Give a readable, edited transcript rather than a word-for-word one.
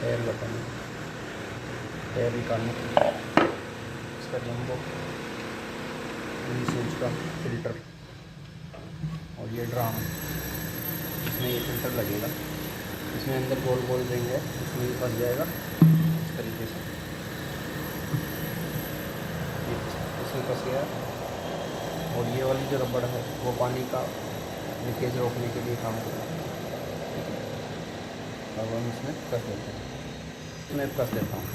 Air button, air निकालने के लिए इसका जंबो इंच का फिल्टर, और ये ड्राम, इसमें ये फिल्टर लगेगा, इसमें अंदर गोल गोल देंगे, इसमें भी फंस जाएगा इस तरीके से, इसमें फंस गया। और ये वाली जो रबड़ है वो पानी का लीकेज रोकने के लिए काम करता है। अब हम इसमें कस देते हैं, इसमें कस देता हूँ।